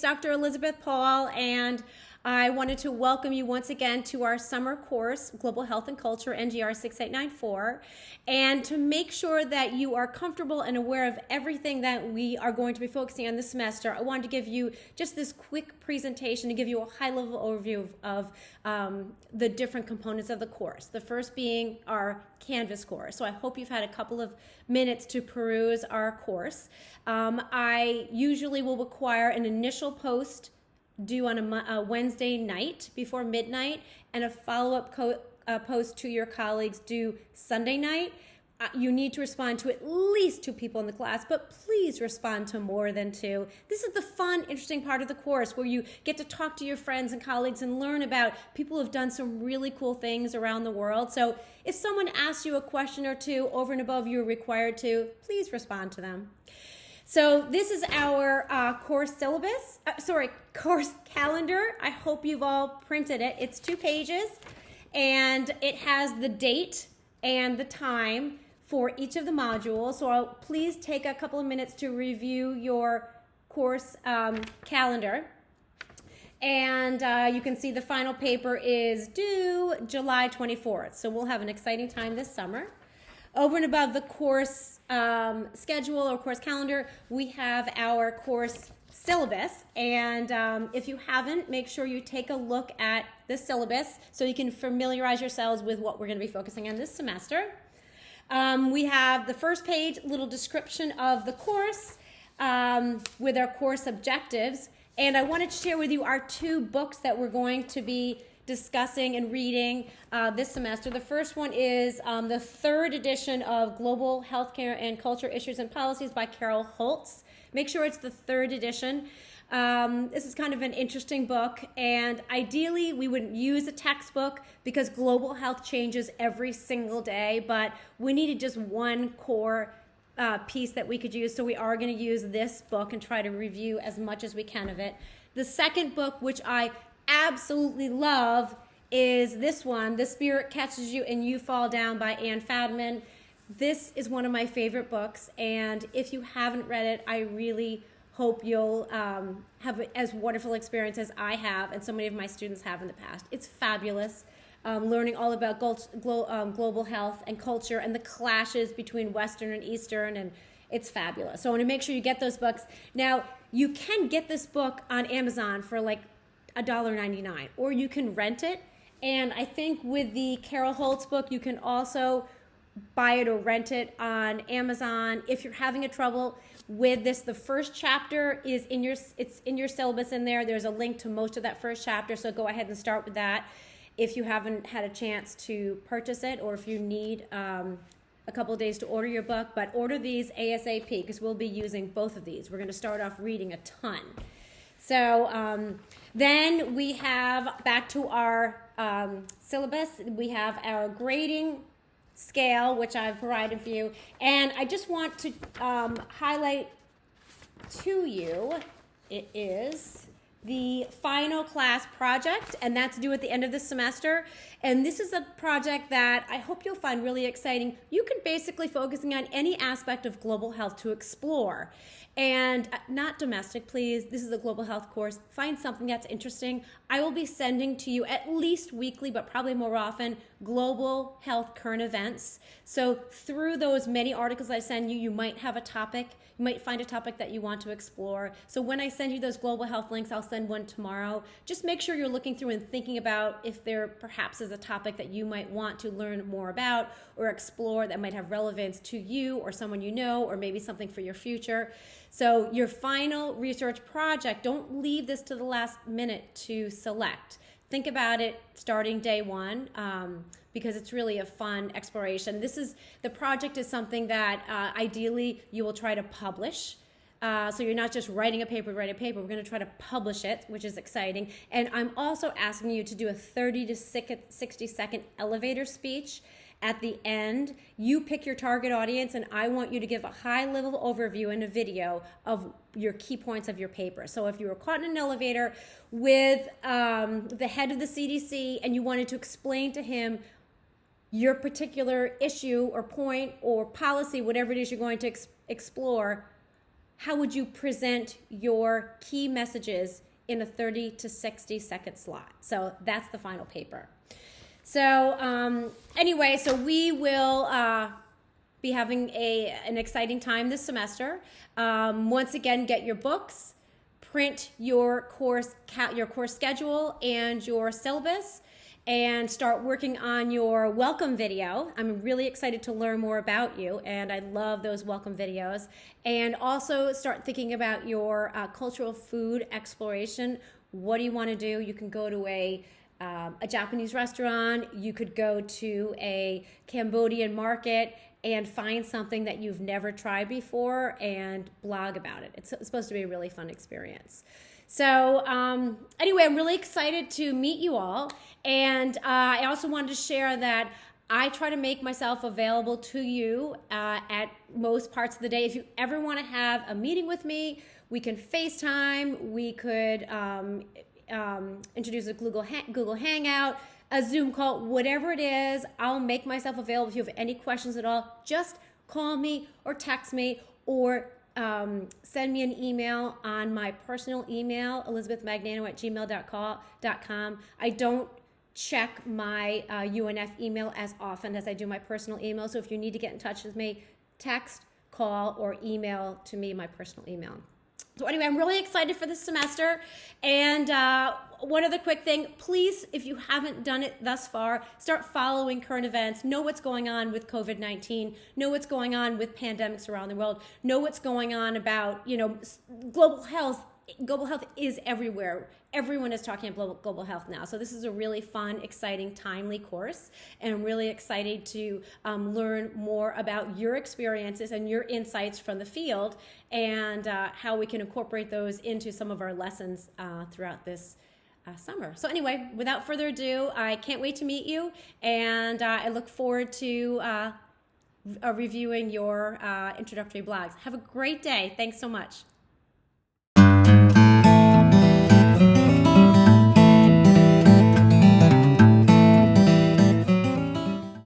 Dr. Elizabeth Paul, and I wanted to welcome you once again to our summer course, Global Health and Culture, NGR 6894. And to make sure that you are comfortable and aware of everything that we are going to be focusing on this semester, I wanted to give you just this quick presentation to give you a high-level overview of the different components of the course. The first being our Canvas course. So I hope you've had a couple of minutes to peruse our course. I usually will require an initial post due on a Wednesday night before midnight, and a follow-up post to your colleagues due Sunday night. You need to respond to at least 2 people in the class, but please respond to more than 2. This is the fun, interesting part of the course where you get to talk to your friends and colleagues and learn about people who have done some really cool things around the world. So if someone asks you a question or 2 over and above you're required to, please respond to them. So this is our course calendar. I hope you've all printed it. It's 2 pages, and it has the date and the time for each of the modules. So please take a couple of minutes to review your course calendar. And you can see the final paper is due July 24th. So we'll have an exciting time this summer. Over and above the course schedule or course calendar, we have our course syllabus. And if you haven't, make sure you take a look at the syllabus so you can familiarize yourselves with what we're going to be focusing on this semester. We have the first page, little description of the course with our course objectives. And I wanted to share with you our 2 books that we're going to be discussing and reading this semester. The first one is the 3rd edition of Global Healthcare and Culture Issues and Policies by Carol Holtz. Make sure it's the 3rd edition. This is kind of an interesting book, and ideally we wouldn't use a textbook because global health changes every single day, but we needed just one core piece that we could use, so we are going to use this book and try to review as much as we can of it. The second book, which I absolutely love, is this one, The Spirit Catches You and You Fall Down by Ann Fadman. This is one of my favorite books, and if you haven't read it, I really hope you'll have as wonderful experience as I have and so many of my students have in the past. It's fabulous, learning all about global health and culture and the clashes between Western and Eastern, and it's fabulous. So I want to make sure you get those books. Now, you can get this book on Amazon for like $1.99, or you can rent it. And I think with the Carol Holtz book, you can also buy it or rent it on Amazon. If you're having a trouble with this, the first chapter is in your syllabus in there. There's a link to most of that first chapter, so go ahead and start with that if you haven't had a chance to purchase it, or if you need a couple of days to order your book. But order these ASAP because we'll be using both of these. We're going to start off reading a ton. So then we have, back to our syllabus, we have our grading scale, which I've provided for you. And I just want to highlight to you, it is the final class project, and that's due at the end of this semester. And this is a project that I hope you'll find really exciting. You can basically focusing on any aspect of global health to explore. And not domestic, please. This is a global health course. Find something that's interesting. I will be sending to you at least weekly, but probably more often, global health current events. So through those many articles I send you, you might have a topic. You might find a topic that you want to explore. So when I send you those global health links, I'll send one tomorrow. Just make sure you're looking through and thinking about if there perhaps is a topic that you might want to learn more about or explore that might have relevance to you or someone you know, or maybe something for your future. So your final research project, don't leave this to the last minute to select. Think about it starting day one, because it's really a fun exploration. The project is something that ideally you will try to publish. So you're not just writing a paper. We're going to try to publish it, which is exciting. And I'm also asking you to do a 30 to 60 second elevator speech. At the end, you pick your target audience, and I want you to give a high-level overview in a video of your key points of your paper. So if you were caught in an elevator with the head of the CDC and you wanted to explain to him your particular issue or point or policy, whatever it is you're going to explore, how would you present your key messages in a 30 to 60 second slot? So that's the final paper. So anyway, so we will be having an exciting time this semester. Once again, get your books, print your course schedule and your syllabus, and start working on your welcome video. I'm really excited to learn more about you, and I love those welcome videos. And also start thinking about your cultural food exploration. What do you want to do? You can go to a Japanese restaurant, you could go to a Cambodian market and find something that you've never tried before and blog about it. It's supposed to be a really fun experience. So anyway, I'm really excited to meet you all. And I also wanted to share that I try to make myself available to you at most parts of the day. If you ever want to have a meeting with me, we can FaceTime, we could introduce a Google Hangout, a Zoom call, whatever it is. I'll make myself available. If you have any questions at all, just call me or text me or send me an email on my personal email, elizabethmagnano@gmail.com. I don't check my UNF email as often as I do my personal email. So if you need to get in touch with me, text, call, or email to me my personal email. So anyway, I'm really excited for this semester. And one other quick thing, please, if you haven't done it thus far, start following current events. Know what's going on with COVID-19. Know what's going on with pandemics around the world. Know what's going on about, global health. Global health is everywhere. Everyone is talking about global health now. So this is a really fun, exciting, timely course. And I'm really excited to learn more about your experiences and your insights from the field and how we can incorporate those into some of our lessons throughout this summer. So anyway, without further ado, I can't wait to meet you. And I look forward to reviewing your introductory blogs. Have a great day. Thanks so much.